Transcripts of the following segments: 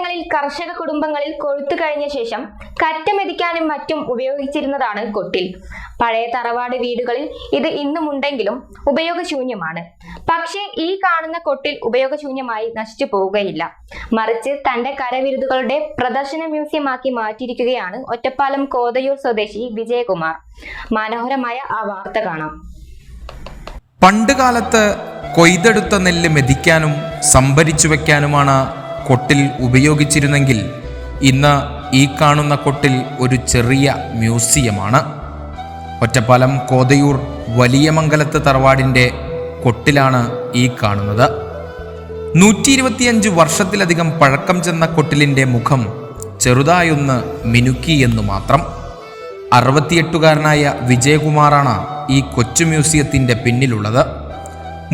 കാലങ്ങളിൽ കർഷക കുടുംബങ്ങളിൽ കൊഴുത്തു കഴിഞ്ഞ ശേഷം കറ്റ മെതിക്കാനും മറ്റും ഉപയോഗിച്ചിരുന്നതാണ് കൊട്ടിൽ. പഴയ തറവാട് വീടുകളിൽ ഇത് ഇന്നുമുണ്ടെങ്കിലും ഉപയോഗശൂന്യമാണ്. പക്ഷേ ഈ കാണുന്ന കൊട്ടിൽ ഉപയോഗശൂന്യമായി നശിച്ചു പോവുകയില്ല. മറിച്ച് തന്റെ കരവിരുതുകളുടെ പ്രദർശന മ്യൂസിയമാക്കി മാറ്റിയിരിക്കുകയാണ് ഒറ്റപ്പാലം കോതയൂർ സ്വദേശി വിജയകുമാർ. മനോഹരമായ ആ വാർത്ത കാണാം. പണ്ടുകാലത്ത് കൊയ്തെടുത്ത നെല്ല് മെതിക്കാനും സംഭരിച്ചു വെക്കാനുമാണ് കൊട്ടിൽ ഉപയോഗിച്ചിരുന്നെങ്കിൽ ഇന്ന് ഈ കാണുന്ന കൊട്ടിൽ ഒരു ചെറിയ മ്യൂസിയമാണ്. ഒറ്റപ്പാലം കോതയൂർ വലിയമംഗലത്ത് തറവാടിൻ്റെ കൊട്ടിലാണ് ഈ കാണുന്നത്. 125 വർഷത്തിലധികം പഴക്കം ചെന്ന കൊട്ടിലിൻ്റെ മുഖം ചെറുതായൊന്ന് മിനുക്കി എന്ന് മാത്രം. 68കാരനായ വിജയകുമാറാണ് ഈ കൊച്ചു മ്യൂസിയത്തിൻ്റെ പിന്നിലുള്ളത്.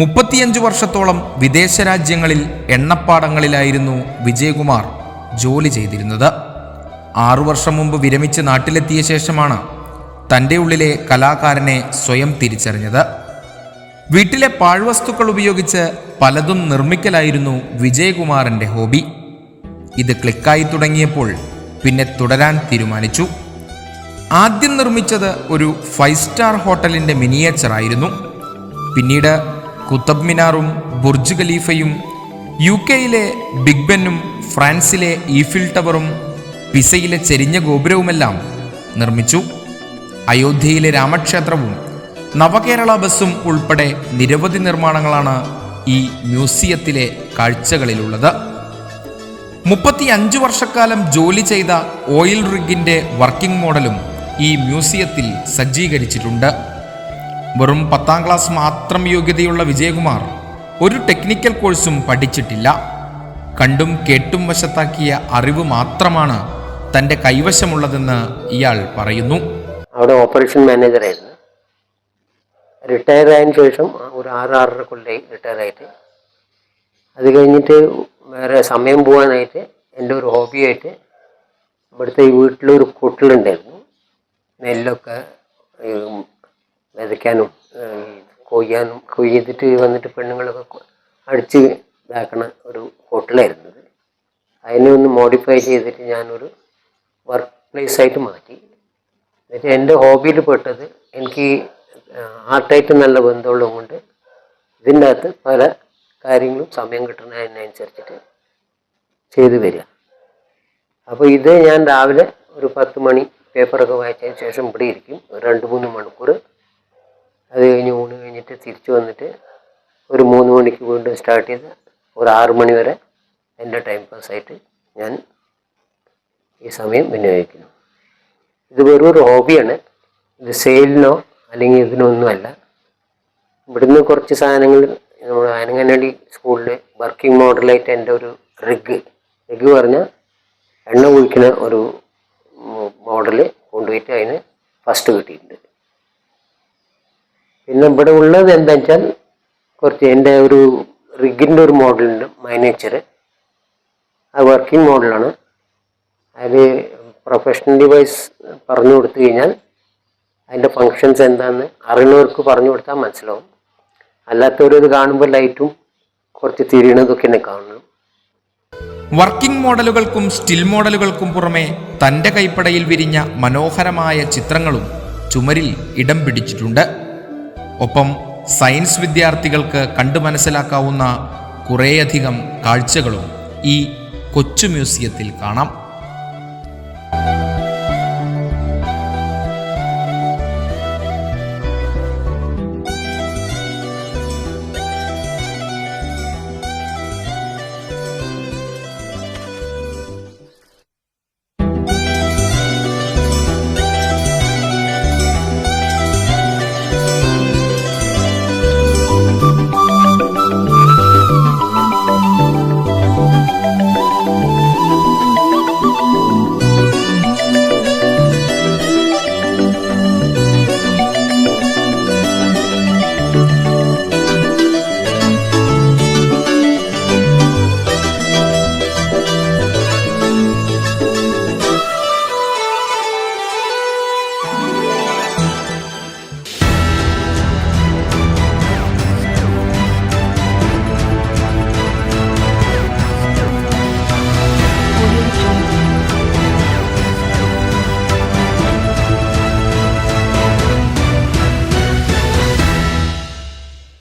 35 വർഷത്തോളം വിദേശ രാജ്യങ്ങളിൽ എണ്ണപ്പാടങ്ങളിലായിരുന്നു വിജയകുമാർ ജോലി ചെയ്തിരുന്നത്. 6 വർഷം മുമ്പ് വിരമിച്ച് നാട്ടിലെത്തിയ ശേഷമാണ് തൻ്റെ ഉള്ളിലെ കലാകാരനെ സ്വയം തിരിച്ചറിഞ്ഞത്. വീട്ടിലെ പാഴ്വസ്തുക്കൾ ഉപയോഗിച്ച് പലതും നിർമ്മിക്കലായിരുന്നു വിജയകുമാറിൻ്റെ ഹോബി. ഇത് ക്ലിക്കായി തുടങ്ങിയപ്പോൾ പിന്നെ തുടരാൻ തീരുമാനിച്ചു. ആദ്യം നിർമ്മിച്ചത് ഒരു 5 സ്റ്റാർ ഹോട്ടലിൻ്റെ മിനിയേച്ചറായിരുന്നു. പിന്നീട് കുത്തബ് മിനാറും ബുർജ് ഖലീഫയും UK-യിലെ ബിഗ് ബെന്നും ഫ്രാൻസിലെ ഈഫിൽ ടവറും പിസയിലെ ചെരിഞ്ഞ ഗോപുരവുമെല്ലാം നിർമ്മിച്ചു. അയോധ്യയിലെ രാമക്ഷേത്രവും നവകേരള ബസ്സും ഉൾപ്പെടെ നിരവധി നിർമ്മാണങ്ങളാണ് ഈ മ്യൂസിയത്തിലെ കാഴ്ചകളിലുള്ളത്. 35 വർഷക്കാലം ജോലി ചെയ്ത ഓയിൽ റിഗിൻ്റെ വർക്കിംഗ് മോഡലും ഈ മ്യൂസിയത്തിൽ സജ്ജീകരിച്ചിട്ടുണ്ട്. വെറും 10ാം ക്ലാസ് മാത്രം യോഗ്യതയുള്ള വിജയകുമാർ ഒരു ടെക്നിക്കൽ കോഴ്സും പഠിച്ചിട്ടില്ല. കണ്ടും കേട്ടും വശത്താക്കിയ അറിവ് മാത്രമാണ് തൻ്റെ കൈവശമുള്ളതെന്ന് ഇയാൾ പറയുന്നു. അവിടെ ഓപ്പറേഷൻ മാനേജറായിരുന്നു. റിട്ടയർ ആയതിനു ശേഷം ഒരു 6-6.5 കൊല്ലമായി റിട്ടയർ ആയിട്ട്. അത് കഴിഞ്ഞിട്ട് വേറെ സമയം പോകാനായിട്ട് എൻ്റെ ഒരു ഹോബിയായിട്ട് ഇവിടുത്തെ ഈ വീട്ടിലൊരു കൊട്ടിലുണ്ടായിരുന്നു. നെല്ലൊക്കെ വിതയ്ക്കാനും കൊയ്യാനും കൊയ്തിട്ട് വന്നിട്ട് പെണ്ണുങ്ങളൊക്കെ അടിച്ച് ഇതാക്കണ ഒരു കൊട്ടിലായിരുന്നത്. അതിനെ ഒന്ന് മോഡിഫൈ ചെയ്തിട്ട് ഞാനൊരു വർക്ക് പ്ലേസായിട്ട് മാറ്റി. എന്നിട്ട് എൻ്റെ ഹോബിയിൽ പെട്ടത് എനിക്ക് ആർട്ടായിട്ട് നല്ല ബന്ധമുള്ളത് കൊണ്ട് ഇതിൻ്റെ അകത്ത് പല കാര്യങ്ങളും സമയം കിട്ടുന്നതിനനുസരിച്ചിട്ട് ചെയ്തു വരിക. അപ്പോൾ ഇത് ഞാൻ രാവിലെ ഒരു 10 മണി പേപ്പറൊക്കെ വായിച്ചതിന് ശേഷം ഇവിടെ ഇരിക്കും ഒരു 2-3 മണിക്കൂർ. അത് കഴിഞ്ഞ് ഊണ് കഴിഞ്ഞിട്ട് തിരിച്ചു വന്നിട്ട് ഒരു 3 മണിക്ക് വീണ്ടും സ്റ്റാർട്ട് ചെയ്ത് ഒരു 6 മണി വരെ എൻ്റെ ടൈം പാസ്സായിട്ട് ഞാൻ ഈ സമയം വിനിയോഗിക്കുന്നു. ഇത് വെറും ഒരു ഹോബിയാണ്. ഇത് സെയിലിനോ അല്ലെങ്കിൽ ഇതിനൊന്നുമല്ല. ഇവിടുന്ന് കുറച്ച് സാധനങ്ങൾ നമ്മൾ ആനങ്ങാനടി സ്കൂളിൽ വർക്കിംഗ് മോഡലായിട്ട് എൻ്റെ ഒരു റിഗ് പറഞ്ഞാൽ എണ്ണ കുഴിക്കുന്ന ഒരു മോഡൽ കൊണ്ടുപോയിട്ട് അതിന് ഫസ്റ്റ് കിട്ടിയിട്ടുണ്ട്. പിന്നെ ഇവിടെ ഉള്ളത് എന്താ വെച്ചാൽ കുറച്ച് എൻ്റെ ഒരു റിഗിൻ്റെ ഒരു മോഡലുണ്ട് മൈനേച്ചർ. അത് വർക്കിംഗ് മോഡലാണ്. അത് പ്രൊഫഷണലി വൈസ് പറഞ്ഞു കൊടുത്തു കഴിഞ്ഞാൽ അതിൻ്റെ ഫങ്ഷൻസ് എന്താണെന്ന് അറിയുന്നവർക്ക് പറഞ്ഞു കൊടുത്താൽ മനസ്സിലാവും. അല്ലാത്തവരത് കാണുമ്പോൾ ലൈറ്റും കുറച്ച് തിരിയണതൊക്കെ തന്നെ കാണണം. വർക്കിംഗ് മോഡലുകൾക്കും സ്റ്റിൽ മോഡലുകൾക്കും പുറമെ തൻ്റെ കൈപ്പടയിൽ വിരിഞ്ഞ മനോഹരമായ ചിത്രങ്ങളും ചുമരിൽ ഇടം പിടിച്ചിട്ടുണ്ട്. ഒപ്പം സയൻസ് വിദ്യാർത്ഥികൾക്ക് കണ്ടു മനസ്സിലാക്കാവുന്ന കുറേയധികം കാഴ്ചകളും ഈ കൊച്ചു മ്യൂസിയത്തിൽ കാണാം.